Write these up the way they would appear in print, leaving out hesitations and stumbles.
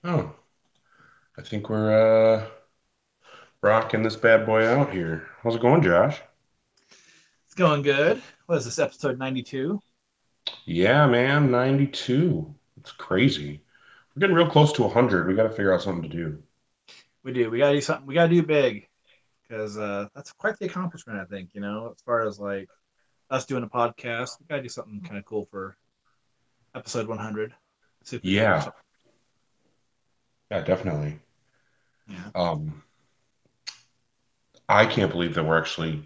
Oh, I think we're rocking this bad boy out here. How's it going, Josh? It's going good. What is this, episode 92? Yeah, man, 92. It's crazy. We're getting real close to 100. We got to figure out something to do. We do. We got to do something. We got to do big because that's quite the accomplishment, I think, as far as like us doing a podcast. We got to do something kind of cool for episode 100. See if we figure Yeah, something. yeah, definitely. Yeah. Um, I can't believe that we're actually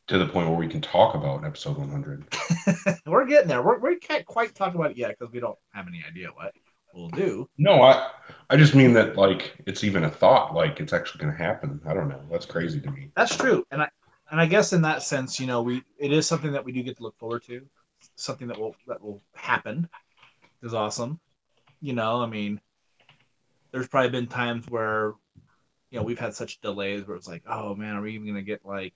to the point where we can talk about episode 100. We're getting there. We can't quite talk about it yet because we don't have any idea what we'll do. No, I just mean that like it's even a thought, like it's actually going to happen. I don't know. That's crazy to me. That's true. And I guess in that sense, we it is something that we do get to look forward to. Something that will happen is awesome. I mean, there's probably been times where we've had such delays where it's like, oh man, are we even gonna get like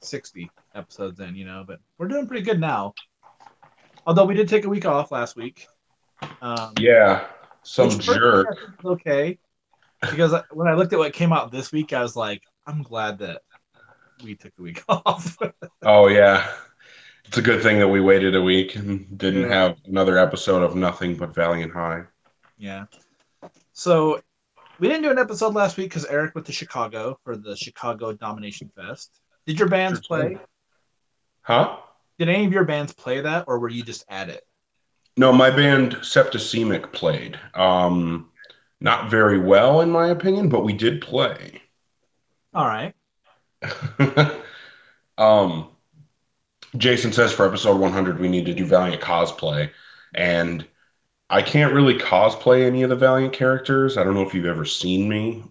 60 episodes in? But we're doing pretty good now. Although we did take a week off last week, um, Yeah, some which personally I jerk. think is okay because when I looked at what came out this week, I was like, I'm glad that we took the week off. Oh yeah. It's a good thing that we waited a week and didn't Yeah, have another episode of nothing but Valiant High. yeah. So we didn't do an episode last week because Eric went to Chicago for the Chicago Domination Fest. Did your bands Sure play? thing. Huh? Did any of your bands play that, or were you just at it? No, my band Septicemic played. Not very well in my opinion, but we did play. All right. um, Jason says for episode 100 we need to do Valiant cosplay, and I can't really cosplay any of the Valiant characters. I don't know if you've ever seen me.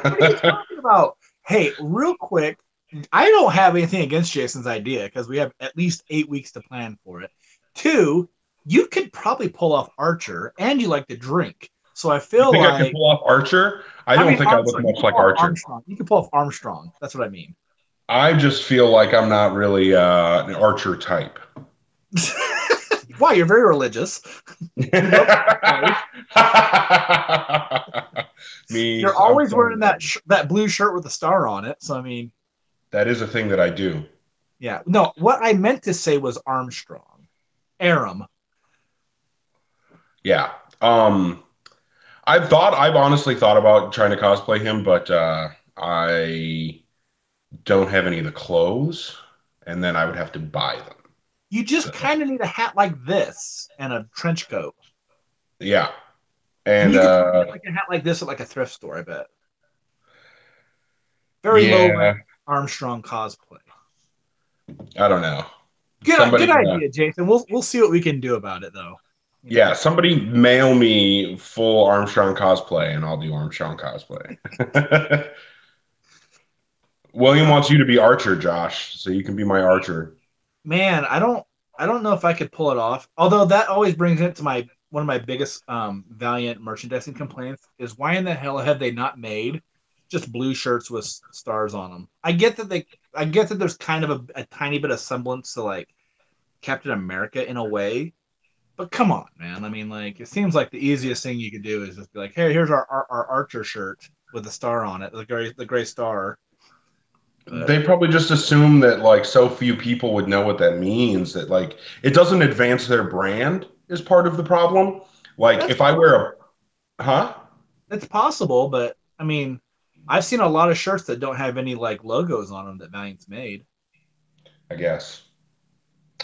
What are you talking about? Hey, real quick, I don't have anything against Jason's idea because we have at least 8 weeks to plan for it. Two, you could probably pull off Archer, and you like to drink. So I You feel think I can like, pull off Archer? I I don't mean, think I look Armstrong. You much can like pull off Archer. Armstrong. You can pull off Armstrong. That's what I mean. I just feel like I'm not really an Archer type. Why? You're very religious. You love cosplay. Me, You're I'm always so wearing that red. that blue shirt with a star on it. So I mean, That is a thing that I do. yeah. No, what I meant to say was Armstrong. Aram. Yeah. Um, I've honestly thought about trying to cosplay him, but I don't have any of the clothes, and then I would have to buy them. You just So kind of need a hat like this and a trench coat. yeah, And and you could probably get like a hat like this at like a thrift store, I bet. Very low yeah, rent Armstrong cosplay. I don't know. Good Somebody, idea, Jason. We'll see what we can do about it though. You yeah, know. somebody mail me full Armstrong cosplay, and I'll do Armstrong cosplay. William Uh, wants you to be Archer, Josh, so you can be my Archer. man, I don't know if I could pull it off. Although that always brings it to my one of my biggest Valiant merchandising complaints is why in the hell have they not made just blue shirts with stars on them? I get that there's kind of a tiny bit of semblance to like Captain America in a way. But come on, man. I mean, like, it seems like the easiest thing you could do is just be like, hey, here's our Archer shirt with a star on it, the gray star. But They probably just assume that like so few people would know what that means that like it doesn't advance their brand is part of the problem. Like that's if I wear possible. a huh? It's possible, but I mean, I've seen a lot of shirts that don't have any like logos on them that Valiant's made. I guess.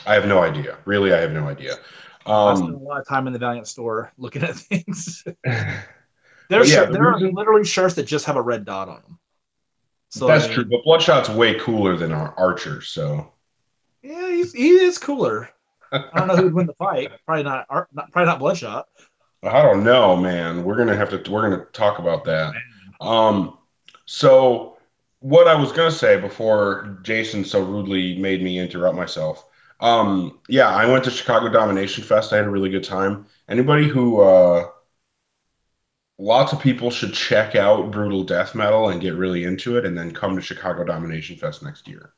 I have no idea. Really, I have no idea. I spent a Um lot of time in the Valiant store looking at things. but yeah, the There are reason literally shirts that just have a red dot on them. So I that's true, mean, but Bloodshot's way cooler than Archer, so yeah, he is cooler. I don't know who'd win the fight. Probably not Bloodshot. I don't know, man. We're gonna talk about that. Um, so what I was gonna say before Jason so rudely made me interrupt myself. Yeah, I went to Chicago Domination Fest. I had a really good time. Anybody who lots of people should check out brutal death metal and get really into it and then come to Chicago Domination Fest next year,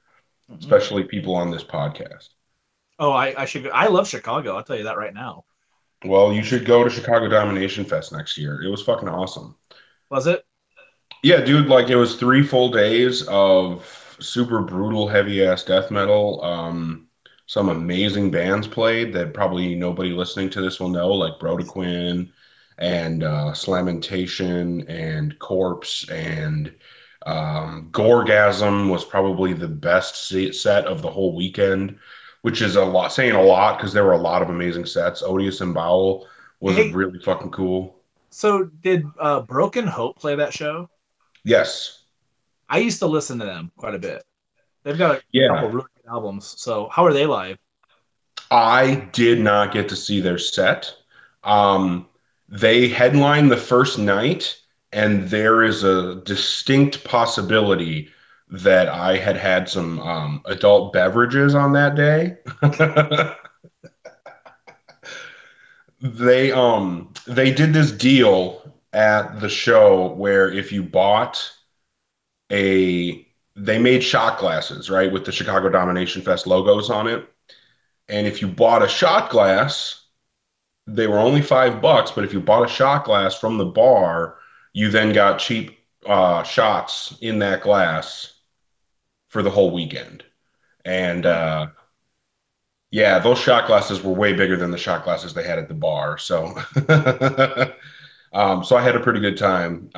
Mhm. especially people on this podcast. Oh, I should. I love Chicago. I'll tell you that right now. Well, you should go to Chicago Domination Fest next year. It was fucking awesome. Was it? Yeah, dude, like it was 3 full days of super brutal, heavy ass death metal. Some amazing bands played that probably nobody listening to this will know, like Brodequin and Slamentation and Corpse and Gorgasm was probably the best set of the whole weekend, which is a lot, saying a lot because there were a lot of amazing sets. Odious and Bowel was Hey, really fucking cool. so did Broken Hope play that show? Yes. I used to listen to them quite a bit. They've got a couple Yeah. really good albums. So how are they live? I did not get to see their set. Um, they headlined the first night, and there is a distinct possibility that I had had some adult beverages on that day. They did this deal at the show where if you bought a they made shot glasses, right, with the Chicago Domination Fest logos on it. And if you bought a shot glass, they were only $5, but if you bought a shot glass from the bar, you then got cheap shots in that glass for the whole weekend. And Hmm. yeah, those shot glasses were way bigger than the shot glasses they had at the bar. So, so I had a pretty good time.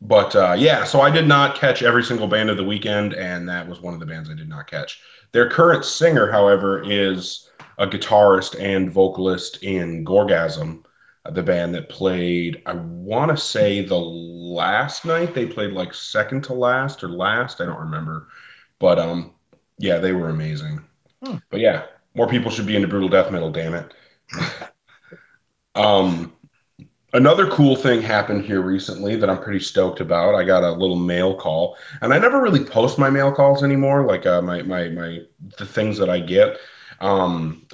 But yeah, so I did not catch every single band of the weekend, and that was one of the bands I did not catch. Their current singer, however, is a guitarist and vocalist in Gorgasm, the band that played, I want to say the last night they played like second to last or last, I don't remember. But yeah, they were amazing. Hmm. But yeah, more people should be into brutal death metal, damn it. Um, Another cool thing happened here recently that I'm pretty stoked about. I got a little mail call, and I never really post my mail calls anymore, like my the things that I get.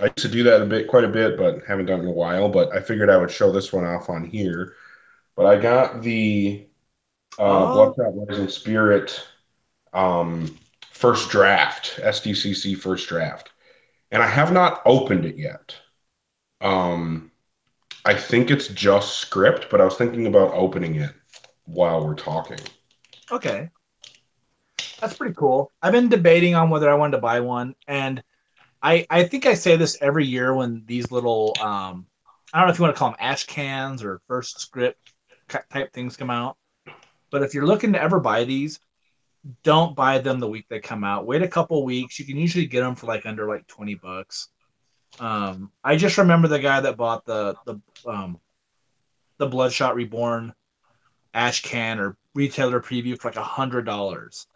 I used to do that quite a bit, but haven't done it in a while. But I figured I would show this one off on here. But I got the Oh, Bloodshot Rising Spirit um, first draft, SDCC first draft, and I have not opened it yet. Um, I think it's just script, but I was thinking about opening it while we're talking. okay. That's pretty cool. I've been debating on whether I wanted to buy one, and I think I say this every year when these little I don't know if you want to call them ash cans or first script type things come out. But if you're looking to ever buy these, don't buy them the week they come out. Wait a couple weeks. You can usually get them for like under like $20. I just remember the guy that bought the Bloodshot Reborn ash can or retailer preview for like $100,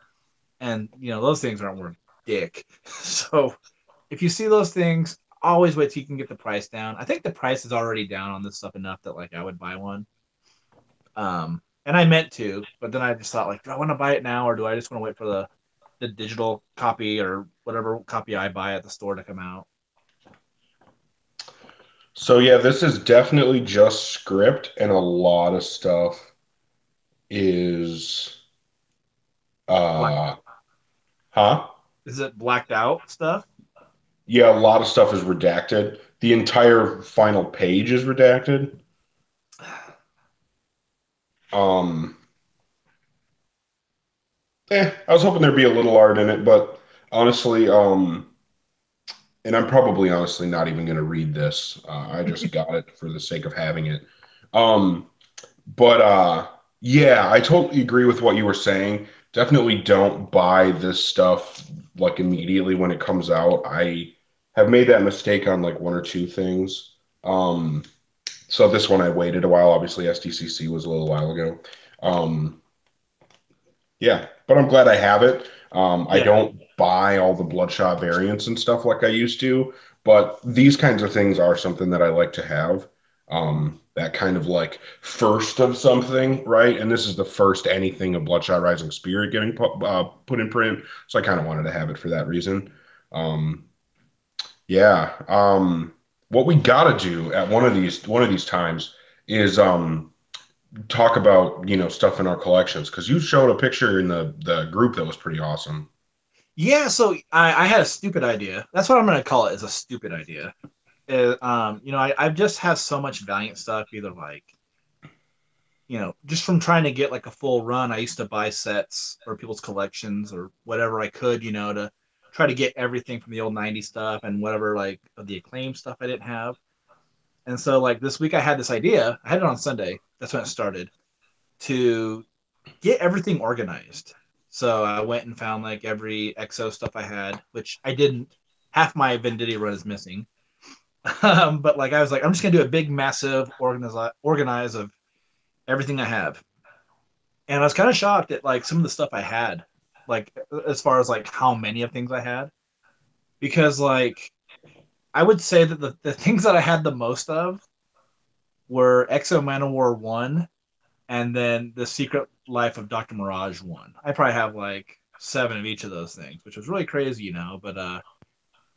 and those things aren't worth dick. So if you see those things, always wait till you can get the price down. I think the price is already down on this stuff enough that like I would buy one. And I meant to, but then I just thought like, do I want to buy it now or do I just want to wait for the digital copy or whatever copy I buy at the store to come out? So yeah, this is definitely just script, and a lot of stuff is Black, uh huh? is it blacked out stuff? Yeah, a lot of stuff is redacted. The entire final page is redacted. Um, I was hoping there'd be a little art in it, but honestly, and I'm probably honestly not even going to read this. I just got it for the sake of having it. Um, But yeah, I totally agree with what you were saying. Definitely don't buy this stuff like immediately when it comes out. I have made that mistake on like one or two things. So this one I waited a while. Obviously, SDCC was a little while ago. Um, yeah, but I'm glad I have it. I Yeah. don't buy all the Bloodshot variants and stuff like I used to, but these kinds of things are something that I like to have. That kind of like first of something, right? And this is the first anything of Bloodshot Rising Spirit getting put in print, so I kind of wanted to have it for that reason. Um, yeah. What we gotta do at one of these times is talk about stuff in our collections because you showed a picture in the group that was pretty awesome. Yeah, so I had a stupid idea. That's what I'm going to call it, is a stupid idea. I've just have so much Valiant stuff, either like, just from trying to get like a full run. I used to buy sets or people's collections or whatever I could, to try to get everything from the old '90s stuff and whatever like of the acclaim stuff I didn't have. And so like this week I had this idea. I had it on Sunday. That's when it started to get everything organized. So I went and found like every EXO stuff I had, which I didn't. Half my Venditti run is missing. But like I was like, I'm just gonna do a big, massive organize of everything I have. And I was kind of shocked at like some of the stuff I had, like as far as like how many of things I had, because like I would say that the things that I had the most of were Exo Manowar 1 and then The Secret Life of Dr. Mirage 1. I probably have like 7 of each of those things, which was really crazy, but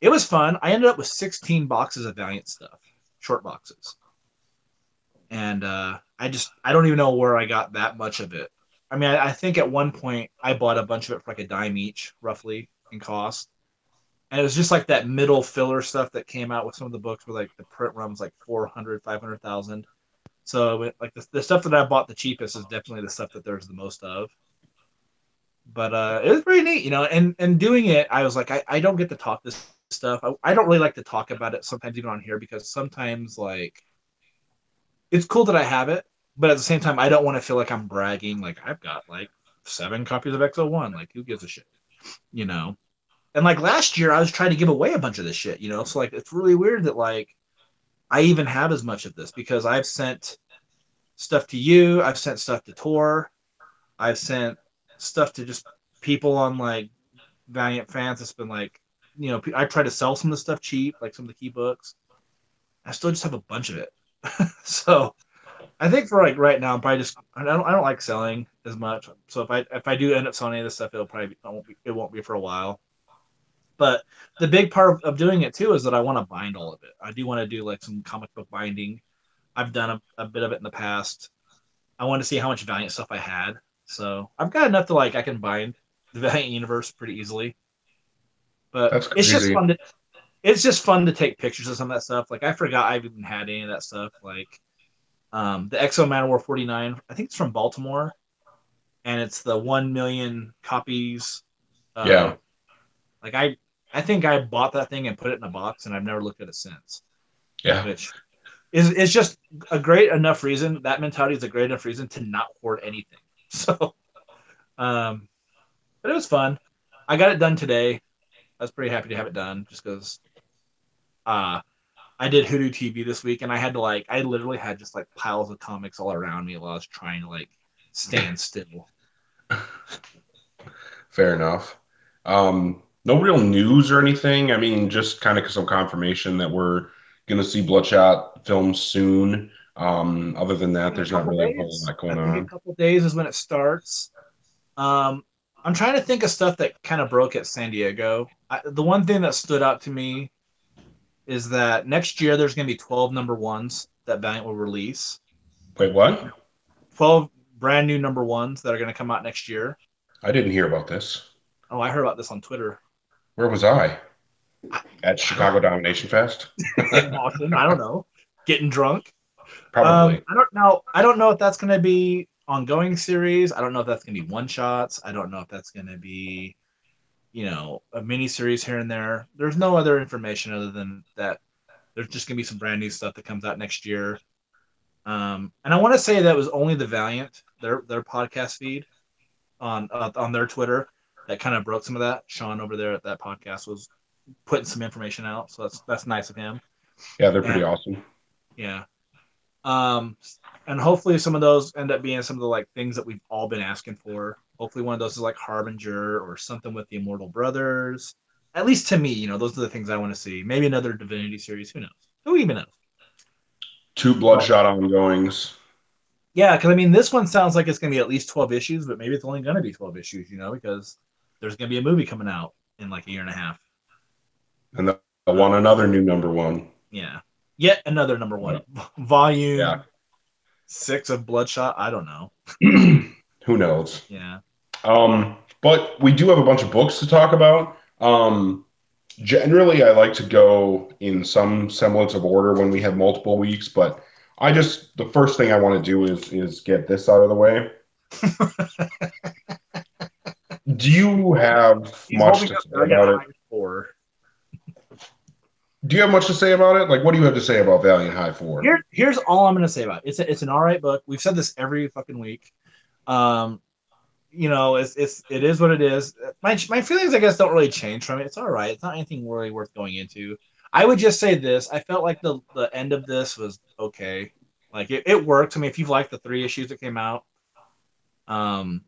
it was fun. I ended up with 16 boxes of Valiant stuff, short boxes. And I don't even know where I got that much of it. I mean, I think at one point I bought a bunch of it for like a dime each, roughly in cost. And it was just like that middle filler stuff that came out with some of the books where like the print run was like 400, 500,000. So like the stuff that I bought the cheapest is definitely the stuff that there's the most of. But it was pretty neat, and doing it, I was like, I don't get to talk this stuff. I don't really like to talk about it sometimes even on here because sometimes like it's cool that I have it, but at the same time, I don't want to feel like I'm bragging. Like I've got like 7 copies of XO1. Like who gives a shit, you know? And like last year, I was trying to give away a bunch of this shit, So like it's really weird that like I even have as much of this because I've sent stuff to you, I've sent stuff to Tor, I've sent stuff to just people on like Valiant fans. It's been like, I try to sell some of the stuff cheap, like some of the key books. I still just have a bunch of it, so I think for like right now, I'm probably just I don't like selling as much. So if I do end up selling any of this stuff, it won't be for a while. But the big part of doing it too is that I want to bind all of it. I do want to do like some comic book binding. I've done a bit of it in the past. I want to see how much Valiant stuff I had. So I've got enough to like I can bind the Valiant universe pretty easily. But That's crazy. it's just fun to take pictures of some of that stuff. Like I forgot I've even had any of that stuff. Like the Exo Manowar 49, I think it's from Baltimore, and it's the 1 million copies. Uh, Yeah, like I think I bought that thing and put it in a box, and I've never looked at it since. yeah, Which is just a great enough reason. That mentality is a great enough reason to not hoard anything. So, um, but it was fun. I got it done today. I was pretty happy to have it done, just because uh, I did Hoodoo TV this week, and I literally had just like piles of comics all around me while I was trying to like stand still. fair enough. No real news or anything. I mean, just kind of some confirmation that we're going to see Bloodshot films soon. Other than that, In a there's not couple really a whole days, lot I going think a on. couple days is when it starts. Um, I'm trying to think of stuff that kind of broke at San Diego. The one thing that stood out to me is that next year there's going to be 12 number ones that Valiant will release. Wait, what? 12 brand new number ones that are going to come out next year. I didn't hear about this. Oh, I heard about this on Twitter. Where was I? I, At I don't Chicago Domination Fest? in Boston. I don't know. Getting drunk. Probably. I don't know. I don't know if that's going to be ongoing series. I don't know if that's going to be one shots. I don't know if that's going to be a mini series here and there. There's no other information other than that. There's just going to be some brand new stuff that comes out next year. And I want to say that was only the Valiant their podcast feed on their Twitter that kind of broke some of that. Sean over there at that podcast was putting some information out, so that's nice of him. Yeah, they're And pretty awesome. yeah, um, and hopefully some of those end up being some of the like things that we've all been asking for. Hopefully one of those is like Harbinger or something with the Immortal Brothers. At least to me, those are the things I want to see. Maybe another Divinity series. Who knows? Who even knows? Two But Bloodshot ongoings. yeah, because I mean, this one sounds like it's going to be at least 12 issues, but maybe it's only going to be 12 issues, because there's going to be a movie coming out in like a year and a half. And they'll Uh, want another new number one. yeah. Yet another number one. Yeah. Volume 6 of Bloodshot. I don't know. Who knows? Yeah. But we do have a bunch of books to talk about. Generally, I like to go in some semblance of order when we have multiple weeks, but the first thing I want to do is get this out of the way. Do you have He's much holding to up say Valiant about it? High 4. Do you have much to say about it? Like, what do you have to say about Valiant High 4? Here's all I'm gonna say about it. It's an all right book. We've said this every fucking week. Um, it is what it is. My feelings, I guess, don't really change from it. It's all right. It's not anything really worth going into. I would just say this. I felt like the end of this was okay. Like it worked. I mean, if you've liked the 3 issues that came out, um,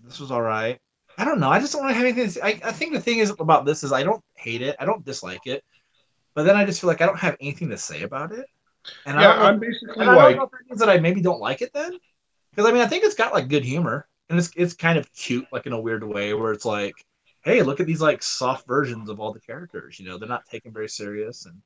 this was all right. I don't know. I just don't really have anything. I think the thing is about this is I don't hate it. I don't dislike it. But then I just feel like I don't have anything to say about it. And I Yeah, don't know. I'm basically And I don't know like, if that means that I maybe don't like it then. Because I mean, I think it's got like good humor, and it's kind of cute, like in a weird way, where it's like, hey, look at these like soft versions of all the characters. They're not taken very serious, and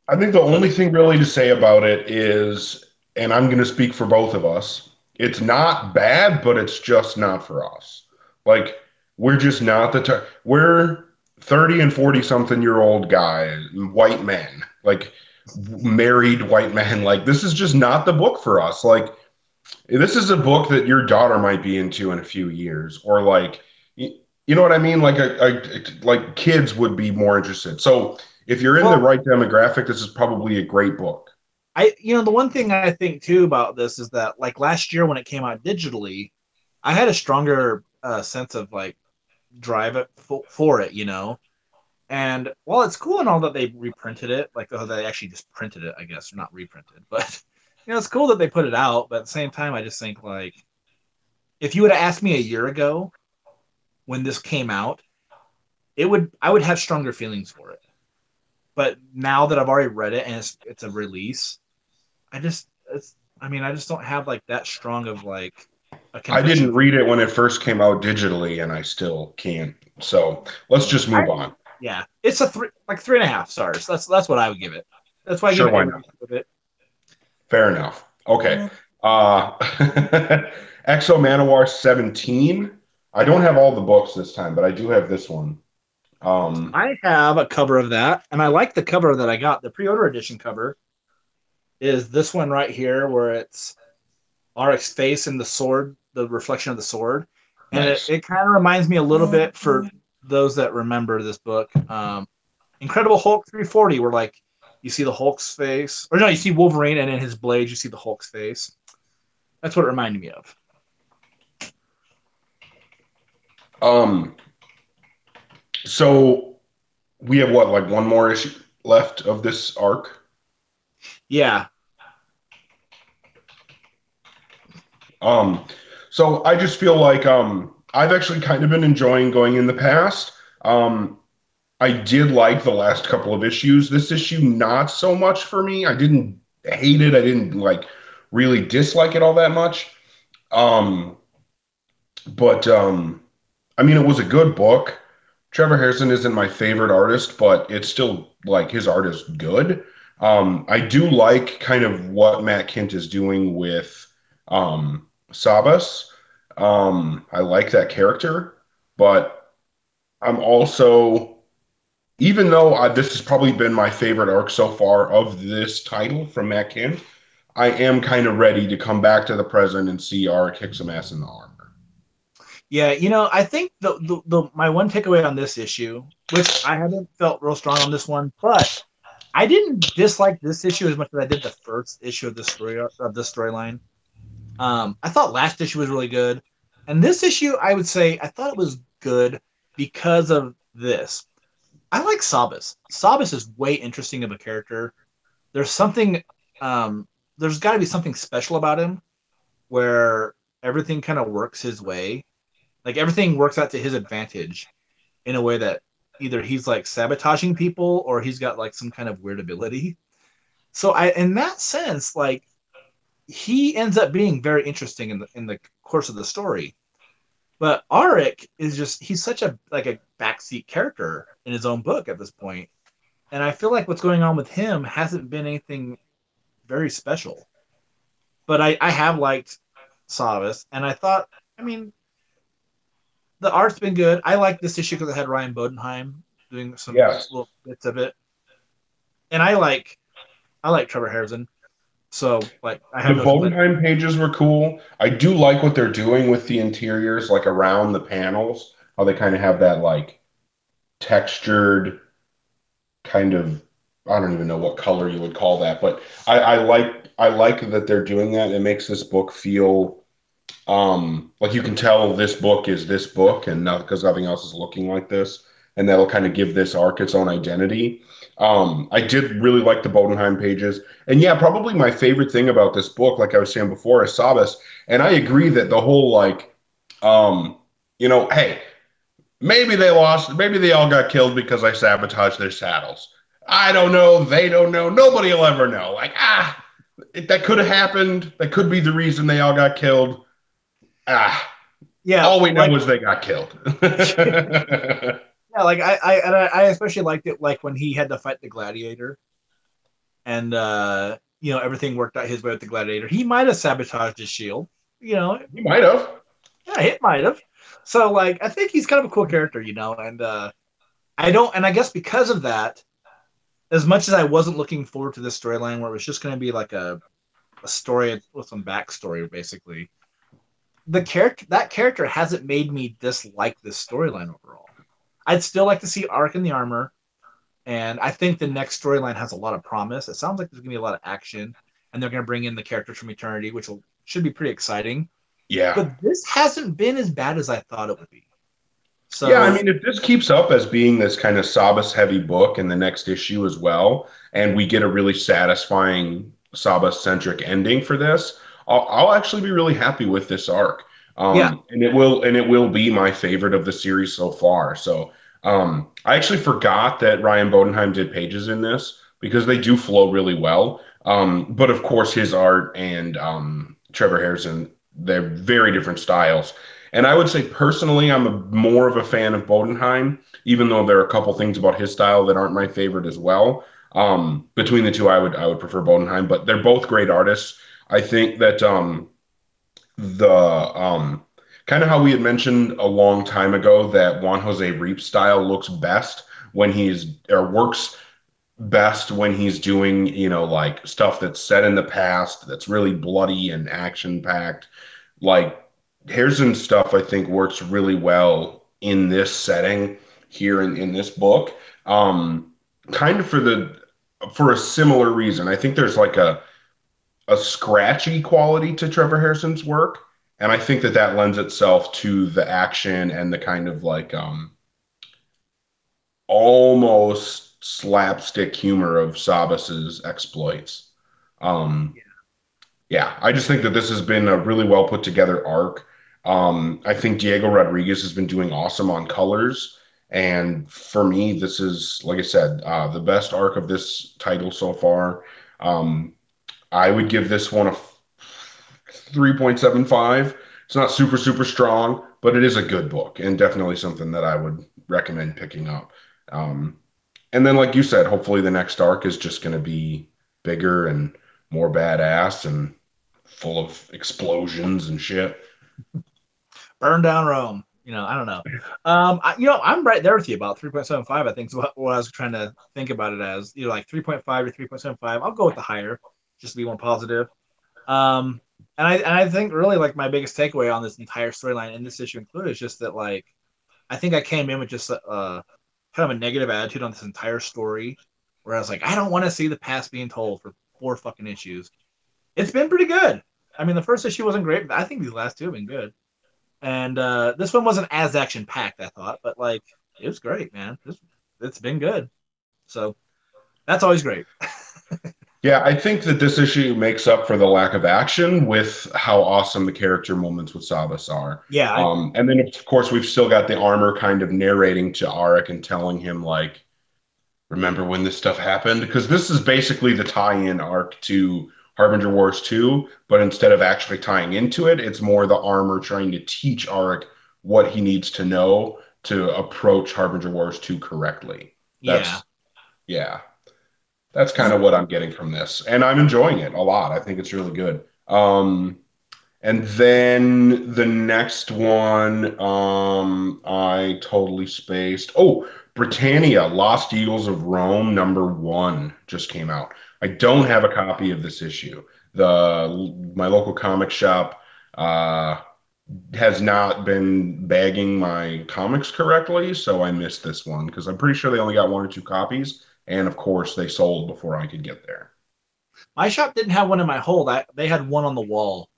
I think the so only thing really to say about it is, and I'm going to speak for both of us, it's not bad, but it's just not for us. Like, we're just not the type. We're 30 and 40 something year old guys, white men, like married white men. Like, this is just not the book for us. Like, this is a book that your daughter might be into in a few years, or like, you know what I mean? Like kids would be more interested. So if you're in the well, right demographic, this is probably a great book. the one thing I think too about this is that like last year when it came out digitally, I had a stronger sense of like drive it for it. And while it's cool and all that they reprinted it, like oh, they actually just printed it, I guess, or not reprinted, but it's cool that they put it out. But at the same time, I just think like if you would have asked me a year ago when this came out, I would have stronger feelings for it. But now that I've already read it and it's a release, I just it's I mean I just don't have like that strong of like a I conviction didn't for read it when it first came out digitally, and I still can't. So let's yeah. just move on. Yeah, it's a 3.5 stars. That's what I would give it. That's why I give Sure, it why every not? of it. Fair enough. Okay. Yeah. Uh, Exo Manowar 17. I don't have all the books this time, but I do have this one. Um, I have a cover of that, and I like the cover that I got. The pre-order edition cover is this one right here, where it's RX face and the sword, the reflection of the sword, and it, nice. it kind of reminds me a little bit for those that remember this book. Incredible Hulk 340, where like you see the Hulk's face, or no, you see Wolverine, and in his blade you see the Hulk's face. That's what it reminded me of. Um, so we have what, like one more issue left of this arc? Yeah, Um, so I just feel like I've actually kind of been enjoying going in the past. I did like the last couple of issues. This issue, not so much for me. I didn't hate it. I didn't like really dislike it all that much. Um, but I mean, it was a good book. Trevor Harrison isn't my favorite artist, but it's still like his art is good. I do like kind of what Matt Kint is doing with Sabas. I like that character, but I'm also, even though this has probably been my favorite arc so far of this title from Matt Kint, I am kind of ready to come back to the present and see Ara kick some ass in the armor. yeah. I think the my one takeaway on this issue, which I haven't felt real strong on this one, but I didn't dislike this issue as much as I did the first issue of this storyline. I thought last issue was really good, and this issue I would say I thought it was good because of this. I like Sabas. Sabas is way interesting of a character. There's something, um, there's got to be something special about him where everything kind of works his way. Like everything works out to his advantage in a way that either he's like sabotaging people or he's got like some kind of weird ability. So in that sense, like he ends up being very interesting in the course of the story. But Arik is just he's such a like a backseat character in his own book at this point. And I feel like what's going on with him hasn't been anything very special. But I have liked Savas, and I thought, I mean, the art's been good. I like this issue because it had Ryan Bodenheim doing some Yes. little bits of it. And I like Trevor Harrison, so like I The have no complaint. Bodenheim pages were cool. I do like what they're doing with the interiors, like around the panels, how they kind of have that like textured kind of, I don't even know what color you would call that, but I like that they're doing that. It makes this book feel like you can tell this book is this book and not because nothing else is looking like this, and that'll kind of give this arc its own identity. I did really like the Bodenheim pages, and yeah, probably my favorite thing about this book, like I was saying before, is Sabas. And I agree that the whole like, um, hey, maybe they lost, maybe they all got killed because I sabotaged their saddles. I don't know. They don't know. Nobody will ever know. Like, that could have happened. That could be the reason they all got killed. Ah, Yeah, all we know like is they got killed. yeah, like I especially liked it like when he had to fight the gladiator and everything worked out his way with the gladiator. He might have sabotaged his shield, you know. You might have. Yeah, it might have. So like I think he's kind of a cool character, and I don't and I guess because of that, as much as I wasn't looking forward to this storyline where it was just going to be like a story with some backstory basically, that character hasn't made me dislike this storyline overall. I'd still like to see Ark in the armor, and I think the next storyline has a lot of promise. It sounds like there's gonna be a lot of action, and they're gonna bring in the characters from Eternity, which should be pretty exciting. Yeah. But this hasn't been as bad as I thought it would be. Yeah, I So mean, if this keeps up as being this kind of Sabas heavy book in the next issue as well, and we get a really satisfying Sabas centric ending for this, I'll actually be really happy with this arc. yeah, And it will be my favorite of the series so far. So, I actually forgot that Ryan Bodenheim did pages in this because they do flow really well. But of course, his art and Trevor Harrison, they're very different styles. And I would say personally, I'm more of a fan of Bodenheim, even though there are a couple things about his style that aren't my favorite as well. Between the two, I would prefer Bodenheim, but they're both great artists. I think that the kind of how we had mentioned a long time ago that Juan Jose Reap style looks best when he's or works best when he's doing, like stuff that's set in the past, that's really bloody and action packed. Like Harrison stuff, I think works really well in this setting here in this book. Um, Kind of for a similar reason. I think there's like a scratchy quality to Trevor Harrison's work, and I think that that lends itself to the action and the kind of like almost slapstick humor of Sabas's exploits. Um, yeah, I just think that this has been a really well put together arc. I think Diego Rodriguez has been doing awesome on colors. And for me, this is, like I said, the best arc of this title so far. Um, I would give this one a 3.75. It's not super, super strong, but it is a good book and definitely something that I would recommend picking up. Um, and then, like you said, hopefully the next arc is just going to be bigger and more badass and full of explosions and shit. burn down Rome. I don't know. I'm right there with you about 3.75. I think is what I was trying to think about it as. Like 3.5 or 3.75. I'll go with the higher, just to be more positive. Um, and I think really like my biggest takeaway on this entire storyline and this issue included is just that like I think I came in with just kind of a negative attitude on this entire story, where I was like, I don't want to see the past being told for 4 fucking issues. It's been pretty good. I mean, the first issue wasn't great, but I think these last two have been good. And this one wasn't as action packed, I thought, but like it was great, man. It's been good. So that's always great. Yeah, I think that this issue makes up for the lack of action with how awesome the character moments with Sabas are. Yeah, And then, of course, we've still got the armor kind of narrating to Arik and telling him, like, remember when this stuff happened? Because this is basically the tie-in arc to Harbinger Wars 2, but instead of actually tying into it, it's more the armor trying to teach Arik what he needs to know to approach Harbinger Wars 2 correctly. yeah, That's, yeah, that's kind of what I'm getting from this. And I'm enjoying it a lot. I think it's really good. And then the next one, I totally spaced. Oh, Britannia, Lost Eagles of Rome, #1 just came out. I don't have a copy of this issue. The my local comic shop uh, has not been bagging my comics correctly, so I missed this one because I'm pretty sure they only got one or two copies, and of course they sold before I could get there. My shop didn't have one in my hold. They had one on the wall,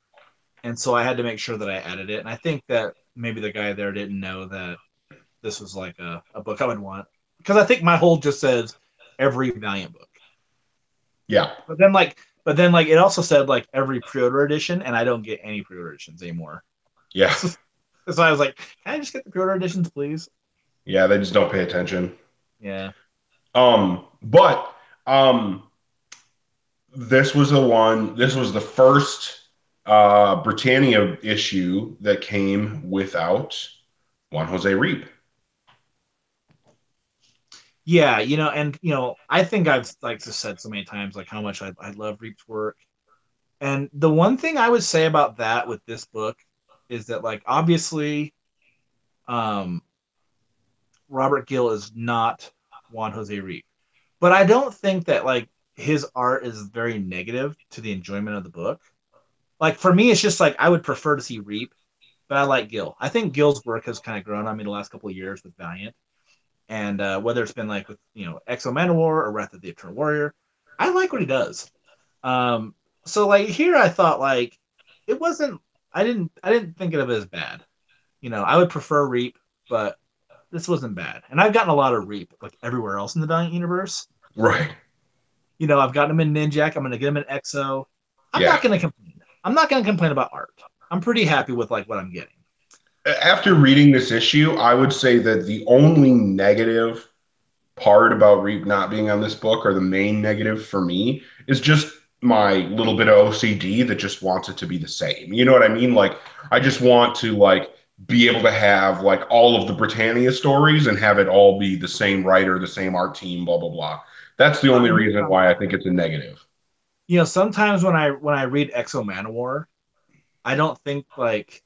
and so I had to make sure that I added it. And I think that maybe the guy there didn't know that this was like a book I would want, because I think my hold just says every Valiant book. Yeah, But then it also said like every pre-order edition, and I don't get any pre-order editions anymore. yeah, So I was like, can I just get the pre-order editions, please? yeah. They just don't pay attention. Yeah. But this was the one. This was the first Britannia issue that came without Juan Jose Reap. Yeah, and I think I've like just said so many times like how much I love Reap's work. And the one thing I would say about that with this book is that like obviously um Robert Gill is not Juan Jose Reap. But I don't think that like his art is very negative to the enjoyment of the book. Like for me, it's just like I would prefer to see Reap, but I like Gill. I think Gill's work has kind of grown on me the last couple of years with Valiant, and whether it's been like with Exo Manowar or Wrath of the Eternal Warrior, I like what he does. Um, so like here, I thought like it wasn't. I didn't think of it as bad. I would prefer Reap, but this wasn't bad. And I've gotten a lot of Reap like everywhere else in the Valiant universe. Right. I've gotten him in Ninjak. I'm going to get him in Exo. I'm Yeah. not going to complain. I'm not going to complain about art. I'm pretty happy with like what I'm getting. After reading this issue, I would say that the only negative part about Reap not being on this book, or the main negative for me, is just my little bit of OCD that just wants it to be the same. You know what I mean? Like, I just want to like be able to have like all of the Britannia stories and have it all be the same writer, the same art team, blah blah blah. That's the only I'm with you reason on why I that. think it's a negative. Sometimes when I read Exo Manowar, I don't think like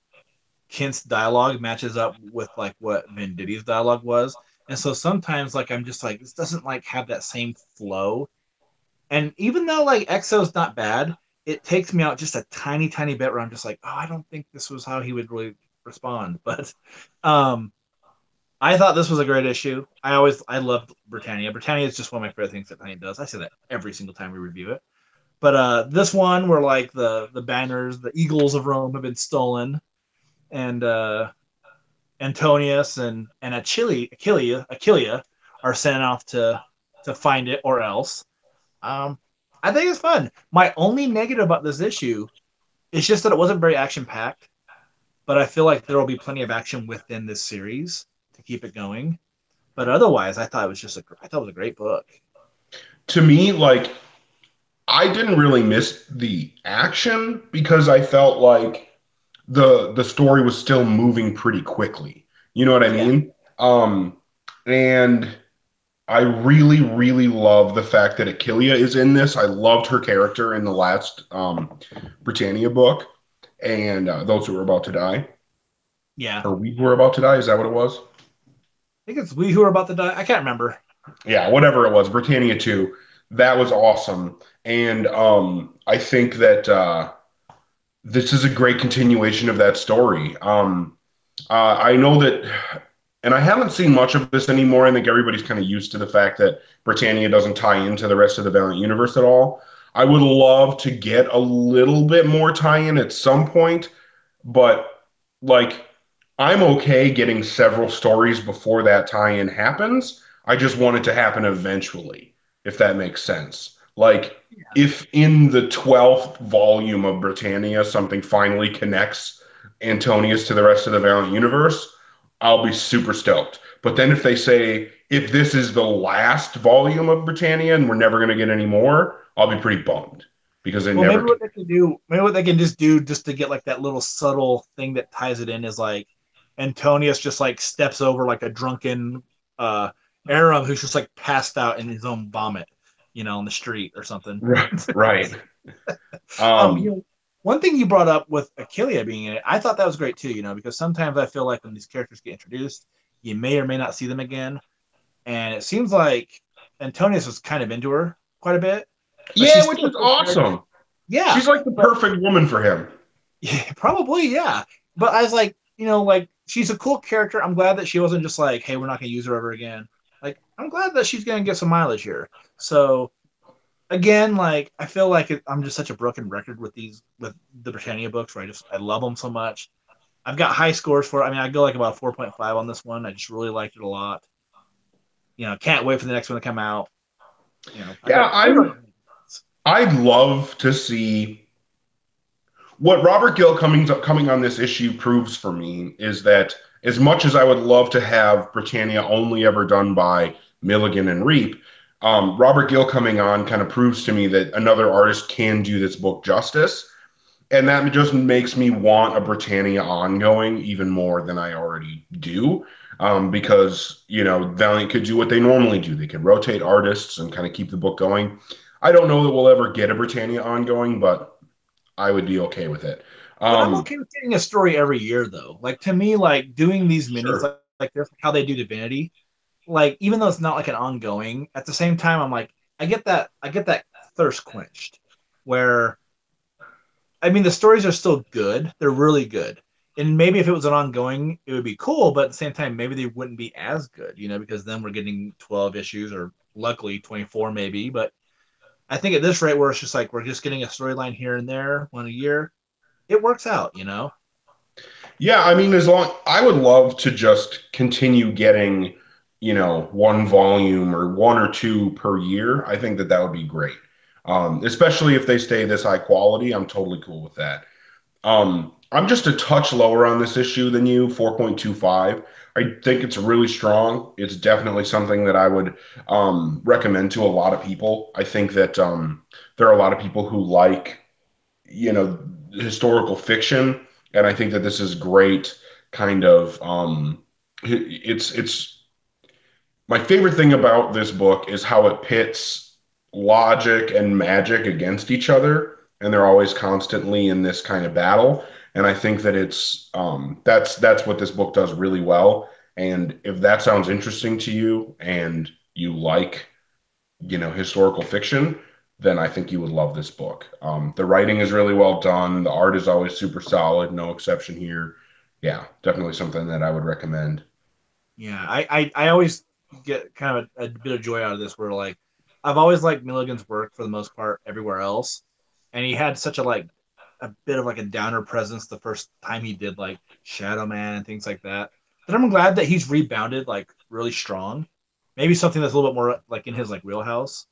Kent's dialogue matches up with like what Venditti's dialogue was. And so sometimes like I'm just like this doesn't like have that same flow. And even though like Exo's not bad, it takes me out just a tiny, tiny bit where I'm just like, oh, I don't think this was how he would really respond. But um I thought this was a great issue. I loved Britannia. Britannia is just one of my favorite things that Tiny does. I say that every single time we review it. But this one where like the banners, the Eagles of Rome have been stolen, and Antonius and Aquilia are sent off to find it or else. Um, I think it's fun. My only negative about this issue is just that it wasn't very action packed, but I feel like there will be plenty of action within this series to keep it going. But otherwise, I thought it was a great book. To me, like, I didn't really miss the action because I felt like the story was still moving pretty quickly. You know what I Yeah. mean? And I really, really love the fact that Achillia is in this. I loved her character in the last Britannia book, and those who were about to die, Yeah. or we were about to die. Is that what it was? I think it's we who are about to die. I can't remember. Yeah, whatever it was, Britannia 2. That was awesome, and I think that this is a great continuation of that story. I know that, and I haven't seen much of this anymore. I think everybody's kind of used to the fact that Britannia doesn't tie into the rest of the Valiant universe at all. I would love to get a little bit more tie-in at some point, but like I'm okay getting several stories before that tie-in happens. I just want it to happen eventually, if that makes sense. Like if in the 12th volume of Britannia something finally connects Antonius to the rest of the Valiant universe, I'll be super stoked. But then if they say if this is the last volume of Britannia and we're never going to get any more, I'll be pretty bummed because they Well, never. maybe what they can just do just to get like that little subtle thing that ties it in is like Antonius just like steps over like a drunken uh Aram who's just like passed out in his own vomit, on the street or something. Right, right. Um, you Um, know, One thing you brought up with Achillia being in it, I thought that was great too, because sometimes I feel like when these characters get introduced, you may or may not see them again. and it seems like Antonius was kind of into her quite a bit, but Yeah, she's which still a is cool character. awesome. Yeah, She's like the but perfect woman for him. yeah, probably yeah. But I was like, like she's a cool character. I'm glad that she wasn't just like, hey, we're not gonna use her ever again. Like, I'm glad that she's gonna get some mileage here. So again, like I feel like I'm just such a broken record with with the Britannia books, where I love them so much. I've got high scores for it. I mean, I go like about 4.5 on this one. I just really liked it a lot. Can't wait for the next one to come out. I Yeah, got I really I'd love to see what Robert Gill coming on this issue proves for me is that as much as I would love to have Britannia only ever done by Milligan and Reap, Robert Gill coming on kind of proves to me that another artist can do this book justice. And that just makes me want a Britannia ongoing even more than I already do. Because, Valiant could do what they normally do. They could rotate artists and kind of keep the book going. I don't know that we'll ever get a Britannia ongoing, but I would be okay with it. But I'm Um, okay with getting a story every year though. Like to me, like doing these minis sure. like this, how they do Divinity, like even though it's not like an ongoing, at the same time, I'm like, I get that thirst quenched. Where I mean, the stories are still good; they're really good. And maybe if it was an ongoing, it would be cool. But at the same time, maybe they wouldn't be as good, because then we're getting 12 issues or luckily 24 maybe. But I think at this rate, where it's just like we're just getting a storyline here and there one a year, it works out. Yeah, I mean, as long I would love to just continue getting, one volume or one or two per year. I think that that would be great. Especially if they stay this high quality, I'm totally cool with that. I'm just a touch lower on this issue than you, 4.25. I think it's really strong. It's definitely something that I would recommend to a lot of people. I think that there are a lot of people who like, historical fiction, and I think that this is great kind of it's my favorite thing about this book is how it pits logic and magic against each other, and they're always constantly in this kind of battle. And I think that that's what this book does really well. And if that sounds interesting to you and you like, historical fiction, then I think you would love this book. The writing is really well done. The art is always super solid, no exception here. Yeah, definitely something that I would recommend. Yeah, I always get kind of a bit of joy out of this where like I've always liked Milligan's work for the most part everywhere else. And he had such a bit of like a downer presence the first time he did like Shadow Man and things like that. But I'm glad that he's rebounded like really strong. Maybe something that's a little bit more like in his like wheelhouse.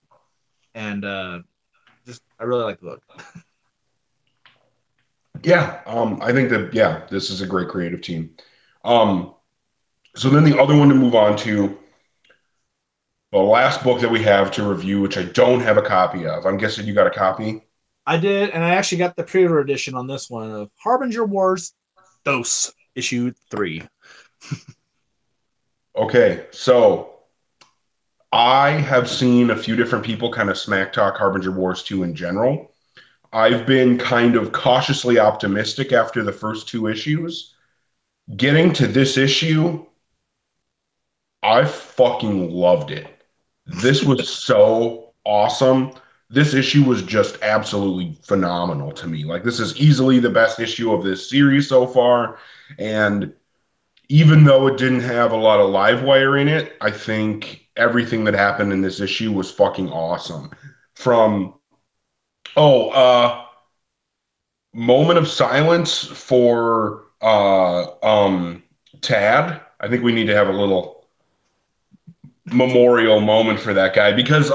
And just I really like the book. Yeah, I think that yeah, this is a great creative team. Um, so then the other one to move on to the last book that we have to review, which I don't have a copy of. I'm guessing you got a copy. I did, and I actually got the pre-order edition on this one of Harbinger Wars Dos issue 3. Okay, so I have seen a few different people kind of smack talk Harbinger Wars 2 in general. I've been kind of cautiously optimistic after the first two issues. Getting to this issue, I fucking loved it. This was so awesome. This issue was just absolutely phenomenal to me. Like, this is easily the best issue of this series so far. And even though it didn't have a lot of live wire in it, I think everything that happened in this issue was fucking awesome. From, oh, moment of silence for Tad. I think we need to have a little memorial moment for that guy because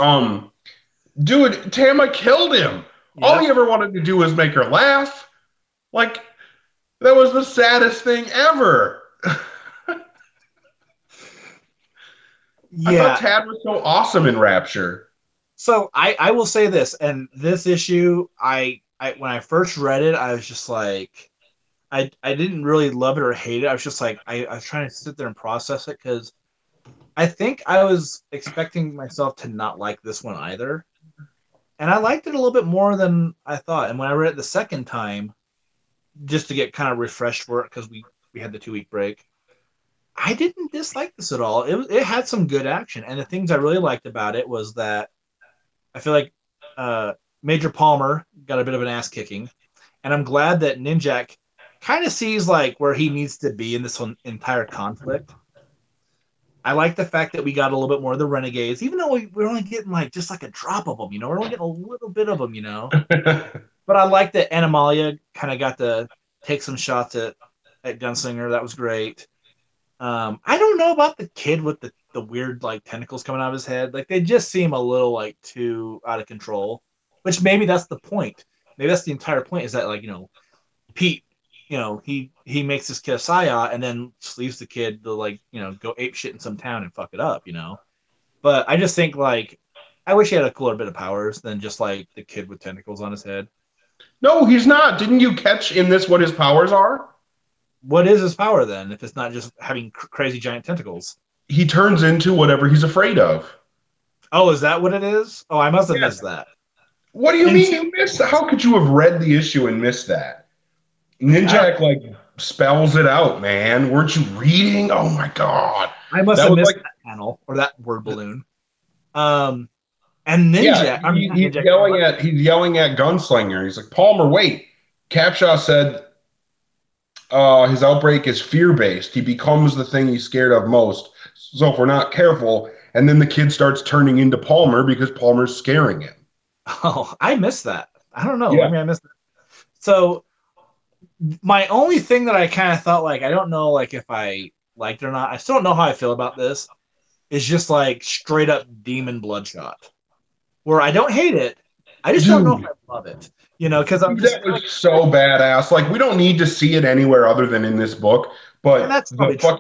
dude, Tama killed him. All he Yep. ever wanted to do was make her laugh. Like, that was the saddest thing ever. I thought Yeah. Tad was so awesome in Rapture. So I will say this, and this issue, I when I first read it, I was just like, I didn't really love it or hate it. I was just like, I was trying to sit there and process it because I think I was expecting myself to not like this one either, and I liked it a little bit more than I thought. And when I read it the second time, just to get kind of refreshed for it because we had the 2 week break, I didn't dislike this at all. It had some good action, and the things I really liked about it was that I feel like uh, Major Palmer got a bit of an ass kicking, and I'm glad that Ninjak kind of sees like where he needs to be in this whole entire conflict. I like the fact that we got a little bit more of the renegades, even though we're only getting like just like a drop of them. We're only getting a little bit of them. But I like that Animalia kind of got to take some shots at Gunslinger. That was great. I don't know about the kid with the weird like tentacles coming out of his head. Like they just seem a little like too out of control. Which maybe that's the point. Maybe that's the entire point. Is that like Pete, he makes this kid a Psyot and then leaves the kid to like go ape shit in some town and fuck it up. But I just think like I wish he had a cooler bit of powers than just like the kid with tentacles on his head. No, he's not. Didn't you catch in this what his powers are? What is his power then if it's not just having crazy giant tentacles? He turns into whatever he's afraid of. Oh, is that what it is? Oh, I must have Yeah. missed that. What do you And mean you missed? How could you have read the issue and missed that? I don't. Ninjak like spells it out, man. Weren't you reading? Oh my god, I must that have was missed like, that panel or that word balloon. Um, and yeah. Ninja, I mean not He's Ninja. yelling at Gunslinger. He's like, Palmer, wait. Capshaw said his outbreak is fear based. He becomes the thing he's scared of most. So if we're not careful, and then the kid starts turning into Palmer because Palmer's scaring him. Oh, I missed that. I don't know. Yeah. Maybe I missed it. So my only thing that I kind of thought like I don't know like if I liked it or not. I still don't know how I feel about this. Is just like straight up demon bloodshot. Where I don't hate it. I just don't know if Dude, I love it. Because I'm that just was like, so badass. Like, we don't need to see it anywhere other than in this book, and but that's probably true.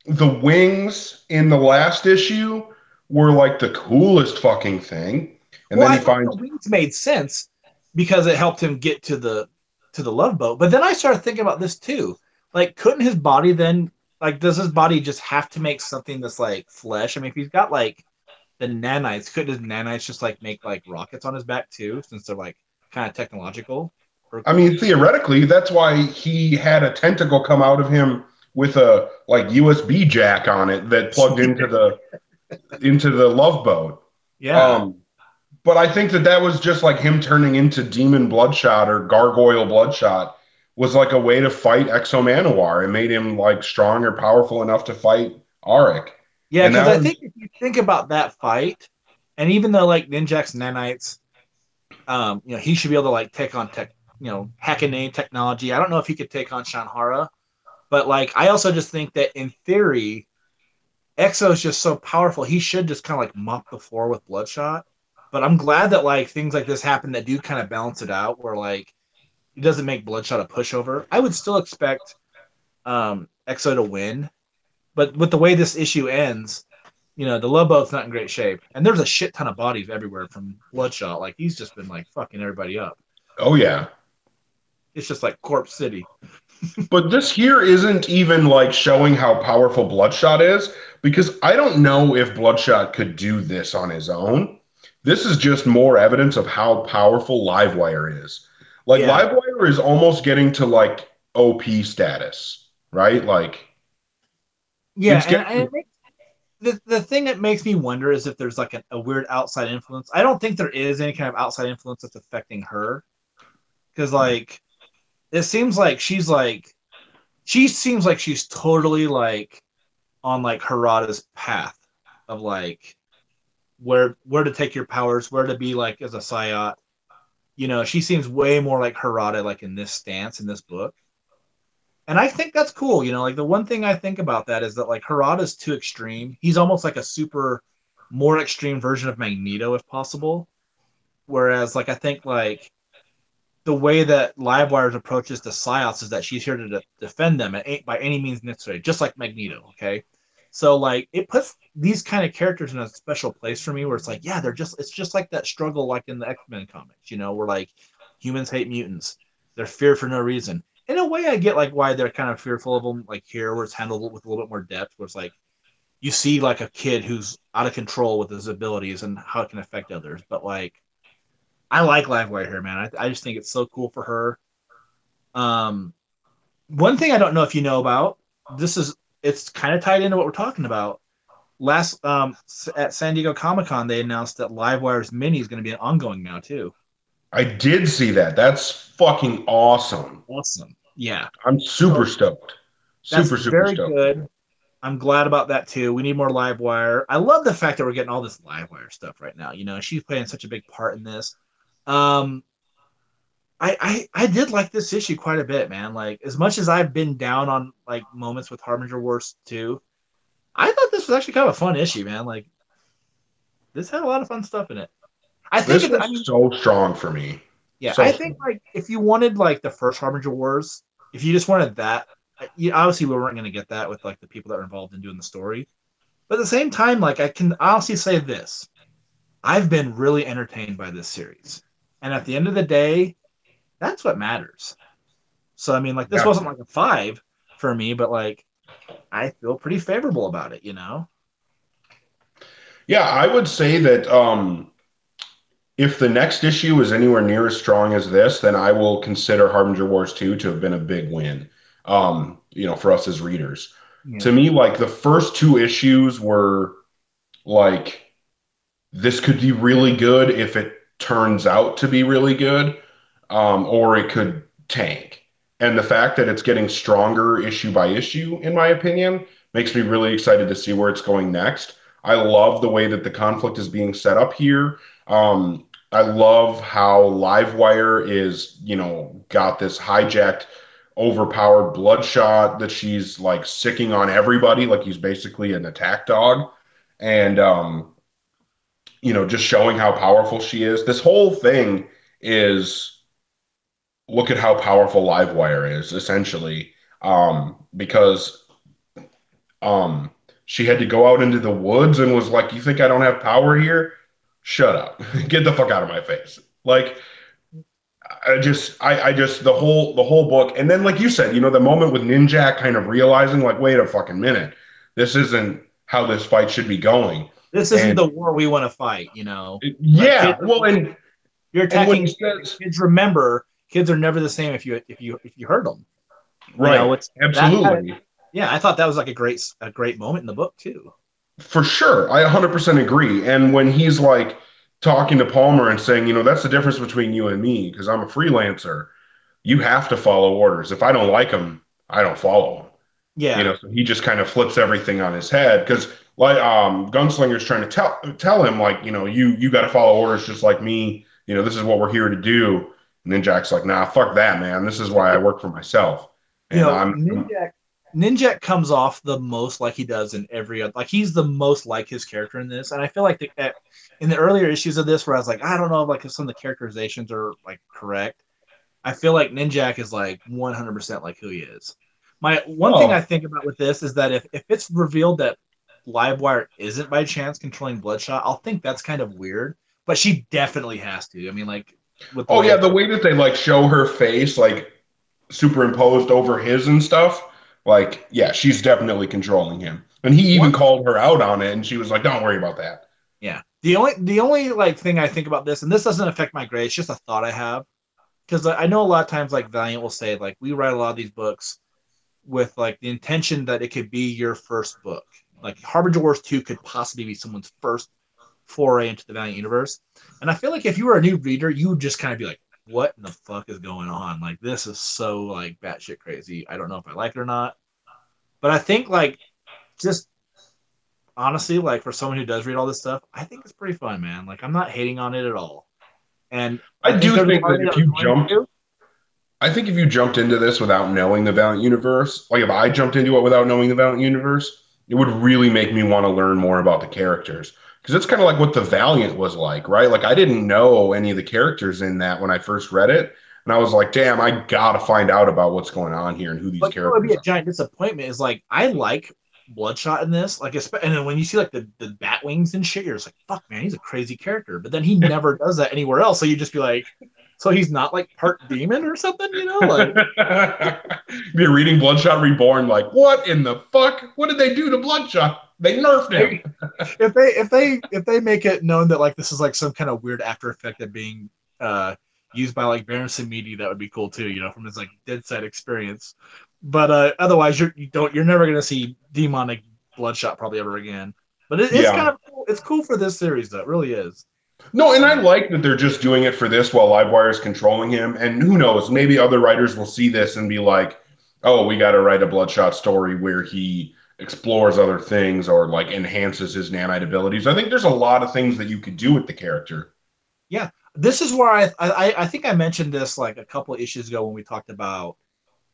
the wings in the last issue were like the coolest fucking thing. And Well, then I he thought the finds, wings made sense because it helped him get to the love boat. But then I started thinking about this too. Like, couldn't his body then like does his body just have to make something that's like flesh? I mean, if he's got like the nanites, couldn't his nanites just like make like rockets on his back too, since they're like kind of technological or I cool? mean, theoretically, that's why he had a tentacle come out of him with a like USB jack on it that plugged into the love boat. Yeah. Um, but I think that was just like him turning into Demon Bloodshot or Gargoyle Bloodshot was like a way to fight Exo Manowar. It made him like strong or powerful enough to fight Auric. Yeah, And because that I was, think if you think about that fight, and even though like Ninjak's nanites he should be able to like take on Hackney technology. I don't know if he could take on Shanhara, but like I also just think that in theory, Exo is just so powerful. He should just kind of like mop the floor with Bloodshot. But I'm glad that like things like this happen that do kind of balance it out, where like it doesn't make Bloodshot a pushover. I would still expect Exo to win, but with the way this issue ends, the love boat's not in great shape, and there's a shit ton of bodies everywhere from Bloodshot. Like he's just been like fucking everybody up. oh yeah. It's just like Corpse City. But this here isn't even like showing how powerful Bloodshot is because I don't know if Bloodshot could do this on his own. This is just more evidence of how powerful Livewire is. Like Yeah, Livewire is almost getting to like OP status, right? Like yeah, it's and getting the thing that makes me wonder is if there's like a weird outside influence. I don't think there is any kind of outside influence that's affecting her because like it seems like she seems like she's totally like on like Harada's path of like where to take your powers, where to be like as a Psyot. She seems way more like Harada like in this stance in this book. And I think that's cool. Like the one thing I think about that is that like Harada's too extreme. He's almost like a super more extreme version of Magneto if possible. Whereas like I think like the way that Livewire's approaches to Psyops is that she's here to defend them by any means necessary, just like Magneto. Okay, so like it puts these kind of characters in a special place for me, where it's like, yeah, it's just like that struggle, like in the X-Men comics, where like humans hate mutants, they're feared for no reason. In a way, I get like why they're kind of fearful of them, like here, where it's handled with a little bit more depth, where it's like you see like a kid who's out of control with his abilities and how it can affect others, but like I like Livewire here, man. I just think it's so cool for her. Um, One thing I don't know if you know about this is it's kind of tied into what we're talking about. Last at San Diego Comic Con, they announced that Livewire's Mini is going to be an ongoing now too. I did see that. That's fucking awesome. Awesome. Yeah. I'm super So stoked. that's Super, super very stoked. good. I'm glad about that too. We need more Livewire. I love the fact that we're getting all this Livewire stuff right now. You know, she's playing such a big part in this. Um, I did like this issue quite a bit, man. Like as much as I've been down on like moments with Harbinger Wars 2, I thought this was actually kind of a fun issue, man. Like this had a lot of fun stuff in it. I think This it, I was mean, so strong for me. yeah, So I think strong. like if you wanted like the first Harbinger Wars, if you just wanted that, you, obviously we weren't going to get that with like the people that were involved in doing the story. But at the same time, like I can honestly say this, I've been really entertained by this series, and at the end of the day, that's what matters. So I mean, like this Yeah. wasn't like a 5 for me, but like I feel pretty favorable about it, you know? Yeah, I would say that if the next issue is anywhere near as strong as this, then I will consider Harbinger Wars 2 to have been a big win. For us as readers. Yeah. To me, like the first two issues were like this could be really good if it turns out to be really good, or it could tank. And the fact that it's getting stronger issue by issue, in my opinion, makes me really excited to see where it's going next. I love the way that the conflict is being set up here. I love how Livewire is, got this hijacked, overpowered bloodshot that she's like sicking on everybody, like he's basically an attack dog. And just showing how powerful she is. This whole thing is look at how powerful Livewire is, essentially. Because um she had to go out into the woods and was like, "You think I don't have power here? Shut up. Get the fuck out of my face." Like I just the whole book. And then like you said, the moment with Ninjak kind of realizing like, wait a fucking minute. This isn't how this fight should be going. This isn't And the war we want to fight, you know. Like yeah, kids, well, and you're and when attacking he kids. And says kids remember, kids are never the same if you hurt them. You know, right, it's that kind of absolutely. yeah. I thought that was like a great moment in the book too. For sure. I 100% agree. And when he's like talking to Palmer and saying, that's the difference between you and me because I'm a freelancer. You have to follow orders. If I don't like them, I don't follow them. Yeah, So he just kind of flips everything on his head because like Gunslinger's trying to tell him like, you got to follow orders just like me. This is what we're here to do. And then Jack's like, nah, fuck that, man. This is why I work for myself. you And know, I'm Ninjak comes off the most like he does in every other. Like he's the most like his character in this, and I feel like in the earlier issues of this, where I was like, I don't know, like if some of the characterizations are like correct. I feel like Ninjak is like 100% like who he is. My one thing I oh, think about with this is that if it's revealed that Livewire isn't by chance controlling Bloodshot, I'll think that's kind of weird. But she definitely has to. I mean, like with the oh way yeah, it's the way that they like show her face, like superimposed over his and stuff. Like, yeah, she's definitely controlling him. And he even one. called her out on it, and she was like, "Don't worry about that." Yeah. The only like thing I think about this, and this doesn't affect my grade, it's just a thought I have. Because I know a lot of times like Valiant will say like we write a lot of these books with like the intention that it could be your first book. Like Harbinger Wars 2 could possibly be someone's first foray into the Valiant universe. And I feel like if you were a new reader, you would just kind of be like, what in the fuck is going on? Like this is so like batshit crazy. I don't know if I like it or not. But I think like just honestly, like for someone who does read all this stuff, I think it's pretty fun, man. Like I'm not hating on it at all. And I I think do there's a think part of that me that was going to. I think if you jumped into this without knowing the Valiant universe, like if I jumped into it without knowing the Valiant universe, it would really make me want to learn more about the characters. Because it's kind of like what the Valiant was like, right? Like I didn't know any of the characters in that when I first read it. And I was like, damn, I gotta find out about what's going on here and who these But you know, it'd be characters a are. giant disappointment. Is like I like Bloodshot in this, like, and then when you see like the bat wings and shit, you're just like, fuck, man, he's a crazy character. But then he never does that anywhere else, so you just be like, so he's not like part demon or something, you know? Like You're reading Bloodshot Reborn, like, what in the fuck? What did they do to Bloodshot? They nerfed him. maybe if they make it known that like this is like some kind of weird after effect of being used by like Baron Samedi, that would be cool too. From his like Dead Set experience. But otherwise, you're never gonna see demonic Bloodshot probably ever again. But it's kind Yeah. of cool. It's cool for this series though. It really is. No, and I So like that they're just doing it for this while Livewire is controlling him. And who knows, maybe other writers will see this and be like, "Oh, we got to write a Bloodshot story where he explores other things or like enhances his nanite abilities." I think there's a lot of things that you could do with the character. yeah, this is where I think I mentioned this like a couple of issues ago when we talked about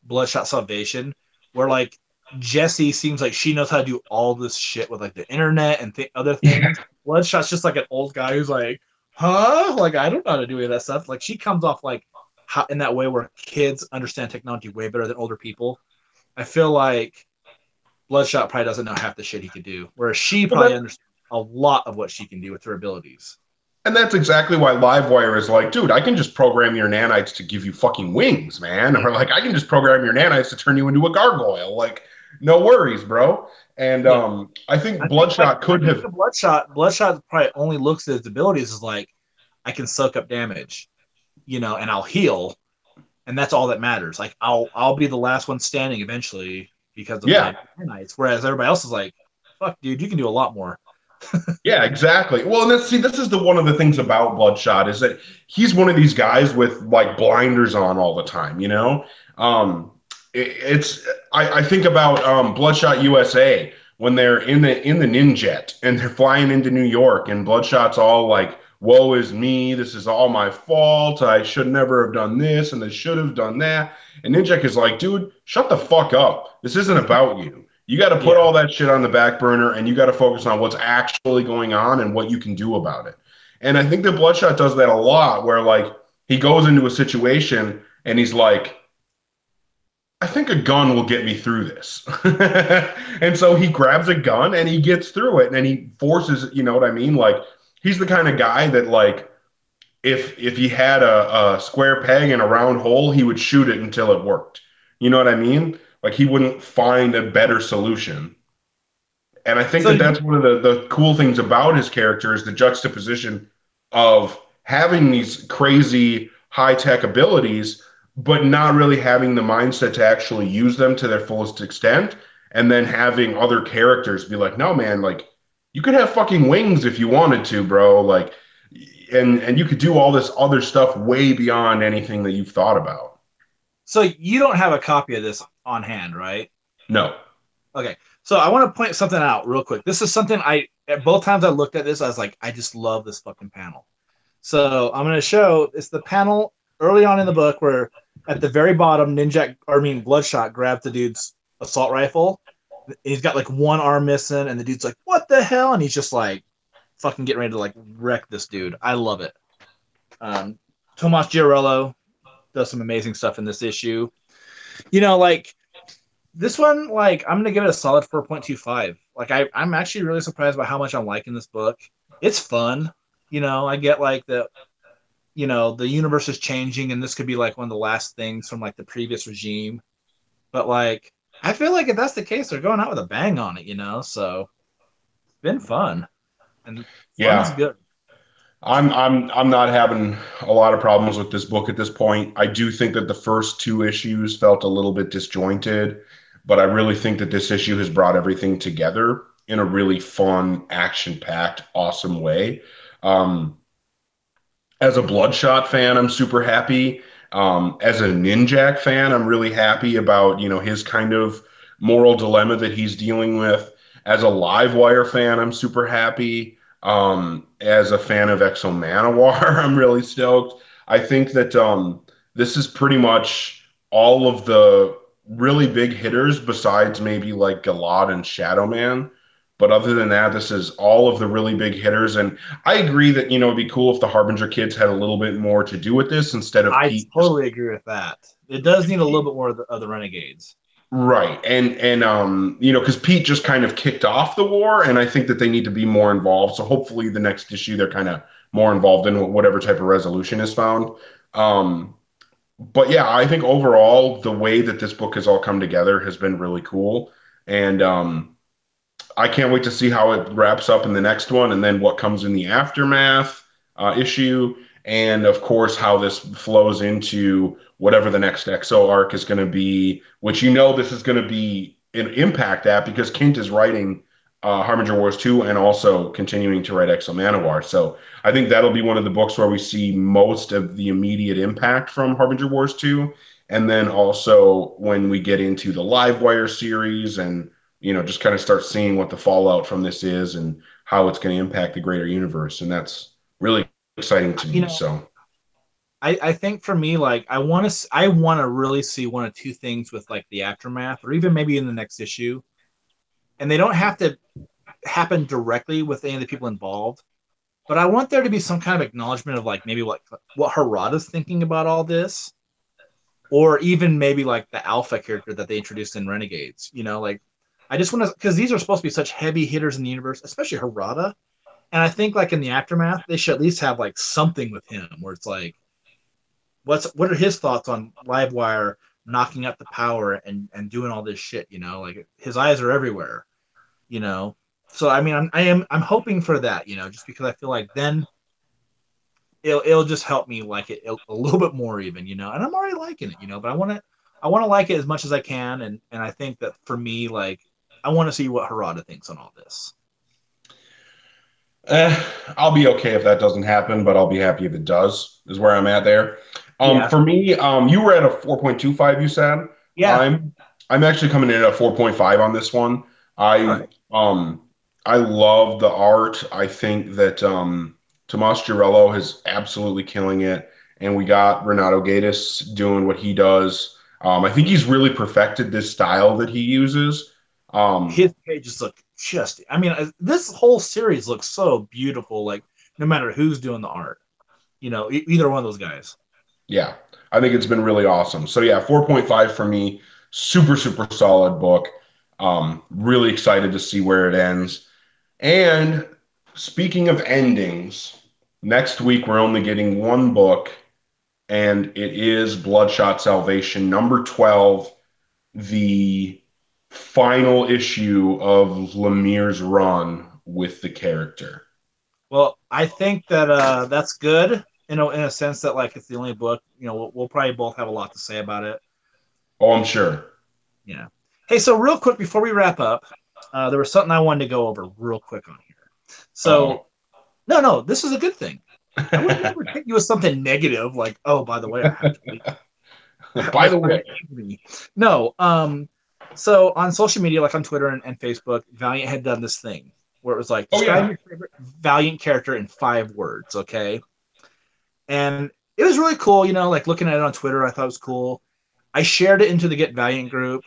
Bloodshot Salvation, where like Jesse seems like she knows how to do all this shit with like the internet and other Yeah. things. Bloodshot's just like an old guy who's like, huh? Like I don't know how to do any of that stuff. Like she comes off like in that way where kids understand technology way better than older people. I feel like Bloodshot probably doesn't know half the shit he could do, whereas she Well, probably understands a lot of what she can do with her abilities. and that's exactly why Livewire is like, dude, I can just program your nanites to give you fucking wings, man. Yeah. Or like, I can just program your nanites to turn you into a gargoyle. Like, no worries, bro. And Look, I think I think like Bloodshot when could you think have, of Bloodshot, Bloodshot probably only looks at his abilities as like I can soak up damage, and I'll heal, and that's all that matters. Like I'll be the last one standing eventually because of yeah, my nanites, whereas everybody else is like, fuck, dude, you can do a lot more. yeah, exactly. Well, and see, this is the one of the things about Bloodshot is that he's one of these guys with like blinders on all the time. Um, it's I think about Bloodshot USA when they're in the Ninjet and they're flying into New York, and Bloodshot's all like, "Woe is me! This is all my fault. I should never have done this, and I should have done that." And Ninjak is like, "Dude, shut the fuck up. This isn't about you." You got to put Yeah. all that shit on the back burner and you got to focus on what's actually going on and what you can do about it. And I think that Bloodshot does that a lot where like he goes into a situation and he's like, I think a gun will get me through this. And so he grabs a gun and he gets through it and he forces, you know what I mean? Like he's the kind of guy that like if he had a square peg in a round hole, he would shoot it until it worked. You know what I mean? Like he wouldn't find a better solution. And I think So that that's one of the cool things about his character is the juxtaposition of having these crazy high tech abilities, but not really having the mindset to actually use them to their fullest extent. And then having other characters be like, no, man, like you could have fucking wings if you wanted to, bro. Like, and you could do all this other stuff way beyond anything that you've thought about. so you don't have a copy of this on hand, right? No. Okay. So I want to point something out real quick. This is something I at both times I looked at this, I was like, I just love this fucking panel. So I'm going to show it's the panel early on in the book where at the very bottom, Bloodshot grabs the dude's assault rifle. He's got like one arm missing, and the dude's like, "What the hell?" And he's just like, fucking getting ready to like wreck this dude. I love it. Um, Tomas Giorello does some amazing stuff in this issue. Like this one, like I'm gonna give it a solid 4.25. Like I'm actually really surprised by how much I'm liking this book. It's fun. I get like the universe is changing and this could be like one of the last things from like the previous regime. But like I feel like if that's the case, they're going out with a bang on it. So it's been fun. And fun's Yeah. good. I'm not having a lot of problems with this book at this point. I do think that the first two issues felt a little bit disjointed, but I really think that this issue has brought everything together in a really fun, action-packed, awesome way. Um, as a Bloodshot fan, I'm super happy. As a Ninjak fan, I'm really happy about, his kind of moral dilemma that he's dealing with. As a Livewire fan, I'm super happy. As a fan of Exo Manowar, I'm really stoked. I think that this is pretty much all of the really big hitters besides maybe like Galad and Shadow Man. But other than that, this is all of the really big hitters. And I agree that, it'd be cool if the Harbinger kids had a little bit more to do with this instead of I Pete just totally agree with that. It does need a little bit more of the Renegades. right. And because Pete just kind of kicked off the war, and I think that they need to be more involved. So hopefully the next issue they're kind of more involved in whatever type of resolution is found. Um, but yeah, I think overall the way that this book has all come together has been really cool. And I can't wait to see how it wraps up in the next one and then what comes in the aftermath issue. and of course how this flows into whatever the next XO arc is going to be, which this is going to be an impact at because Kent is writing Harbinger Wars 2 and also continuing to write Exo Manowar. So I think that'll be one of the books where we see most of the immediate impact from Harbinger Wars 2. And then also when we get into the Livewire series and just kind of start seeing what the fallout from this is and how it's going to impact the greater universe. And that's really exciting to You me. know, So, I think for me, like I want to really see one of two things with like the aftermath, or even maybe in the next issue, and they don't have to happen directly with any of the people involved. But I want there to be some kind of acknowledgement of like maybe what Harada's thinking about all this, or even maybe like the alpha character that they introduced in Renegades. Like I just want to, because these are supposed to be such heavy hitters in the universe, especially Harada. And I think like in the aftermath, they should at least have like something with him where it's like, what are his thoughts on Livewire knocking up the power and doing all this shit? Like his eyes are everywhere. You know, so I mean, I'm hoping for that. Just because I feel like then it'll just help me like it a little bit more even. And I'm already liking it. But I want to like it as much as I can, and I think that for me, like I want to see what Harada thinks on all this. eh, I'll be okay if that doesn't happen, but I'll be happy if it does, is where I'm at there. Yeah, For me, you were at a 4.25, you said. yeah. I'm actually coming in at a 4.5 on this one. All I right. um I love the art. I think that Tomas Girello is absolutely killing it, and we got Renato Gaitis doing what he does. I think he's really perfected this style that he uses. Um, His pages look just. I mean, this whole series looks so beautiful. Like no matter who's doing the art, either one of those guys. Yeah, I think it's been really awesome. So yeah, 4.5 for me. Super, super solid book. Really excited to see where it ends. And speaking of endings, next week we're only getting one book, and it is Bloodshot Salvation, number 12, the final issue of Lemire's run with the character. Well, I think that that's good. In a sense that like it's the only book. We'll probably both have a lot to say about it. Oh, I'm sure. Yeah. Hey, so real quick before we wrap up, there was something I wanted to go over real quick on here. Uh-oh. So no, no, this is a good thing. I would never hit you with something negative like, oh, by the way, I have to leave. By like the like way, angry. No. So on social media, like on Twitter and Facebook, Valiant had done this thing where it was like oh describe yeah, your favorite Valiant character in 5 words, okay? And it was really cool, like looking at it on Twitter, I thought it was cool. I shared it into the Get Valiant group,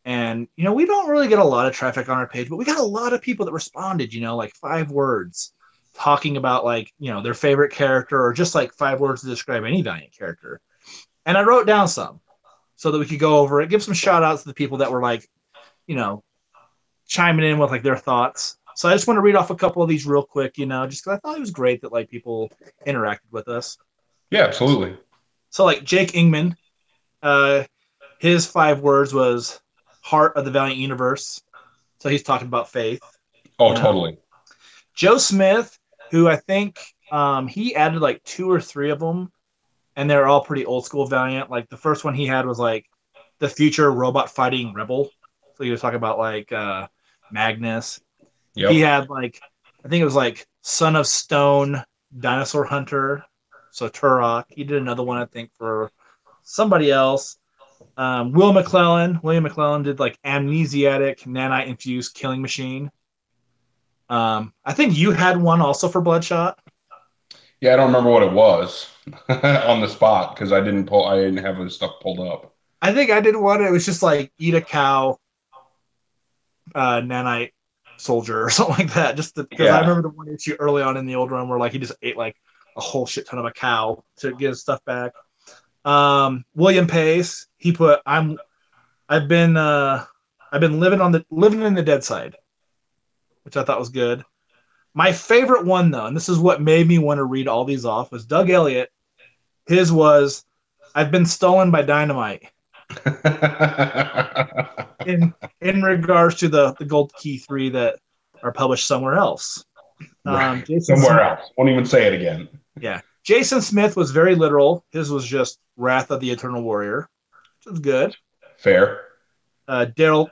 and we don't really get a lot of traffic on our page, but we got a lot of people that responded, like 5 words, talking about like their favorite character or just like 5 words to describe any Valiant character. And I wrote down some so that we could go over it, give some shout outs to the people that were like, you know, chiming in with like their thoughts. So I just want to read off a couple of these real quick, just because I thought it was great that like people interacted with us. yeah, absolutely. So like Jake Ingman, uh, his 5 words was heart of the Valiant universe. So he's talking about faith, Oh, you know. totally. Joe Smith, who I think he added like 2 or 3 of them, and they're all pretty old school Valiant. Like the first one he had was like the future robot fighting rebel. So he was talking about like Magnus. He Yep. had like I think it was like Son of Stone, Dinosaur Hunter. So Turok. He did another one I think for somebody else. William McClellan did like amnesiatic nanite infused killing machine. I think you had one also for Bloodshot. Yeah, I don't remember what it was on the spot because I didn't have this stuff pulled up. I think I did one. It was just like eat a cow, nanite soldier or something like that. Just because I Yeah. remember the one issue early on in the old run where like he just ate like a whole shit ton of a cow to get his stuff back. William Pace, he put I've been uh I've been living in the dead side, which I thought was good. My favorite one though, and this is what made me want to read all these off, was Doug Elliott. His was I've been stolen by dynamite in regards to the Gold Key 3 that are published somewhere else. Right. Jason Somewhere Smith, else. Won't even say it again. yeah. Jason Smith was very literal. His was just Wrath of the Eternal Warrior, which is good. Fair. Daryl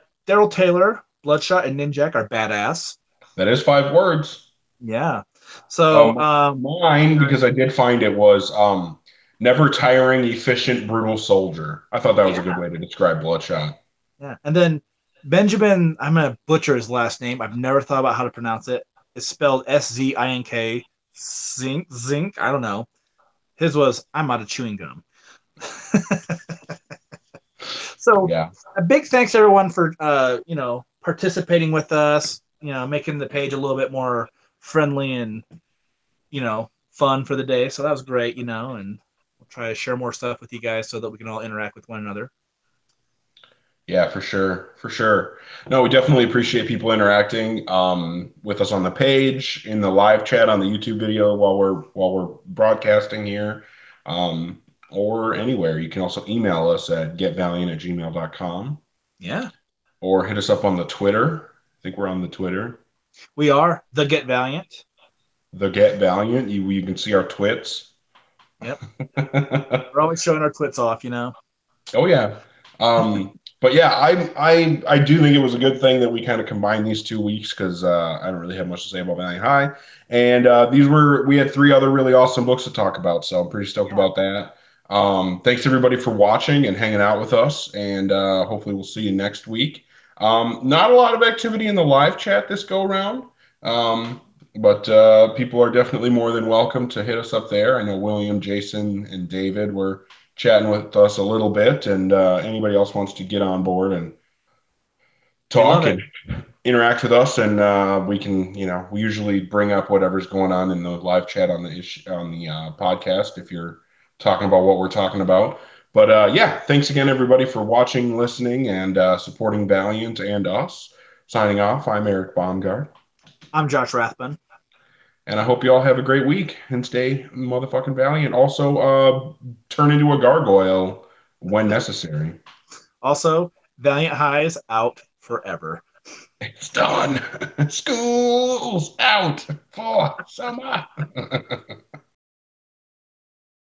Taylor, Bloodshot, and Ninjak are badass. That is 5 words. Yeah. So Mine, because I did find it, was never tiring, efficient, brutal soldier. I thought that was yeah, a good way to describe Bloodshot. yeah. And then Benjamin, I'm gonna butcher his last name. I've never thought about how to pronounce it. It's spelled Zink. Zink. I don't know. His was I'm out of chewing gum. So Yeah. a big thanks everyone for participating with us. Making the page a little bit more friendly and fun for the day. So that was great. And we'll try to share more stuff with you guys so that we can all interact with one another. Yeah, for sure. For sure. No, we definitely appreciate people interacting with us on the page, in the live chat on the YouTube video while we're broadcasting here, or anywhere. You can also email us at getvaliant@gmail.com Yeah, or hit us up on the Twitter. I think we're on the Twitter. we are the Get Valiant. The Get Valiant. You can see our twits. Yep, we're always showing our twits off. Oh yeah. But yeah, I do think it was a good thing that we kind of combined these 2 weeks because I don't really have much to say about Valiant High, and we had 3 other really awesome books to talk about, so I'm pretty stoked about that. Thanks everybody for watching and hanging out with us, and hopefully we'll see you next week. Not a lot of activity in the live chat this go around. But people are definitely more than welcome to hit us up there. I know William, Jason, and David were chatting with us a little bit, and anybody else wants to get on board and We love talk it. and interact with us, and we can, we usually bring up whatever's going on in the live chat on the podcast if you're talking about what we're talking about. But yeah, thanks again, everybody, for watching, listening, and supporting Valiant and us. Signing off, I'm Eric Baumgart. I'm Josh Rathbun. And I hope you all have a great week and stay motherfucking valiant. Also, turn into a gargoyle when necessary. Also, Valiant Highs out forever. It's done. School's out for summer.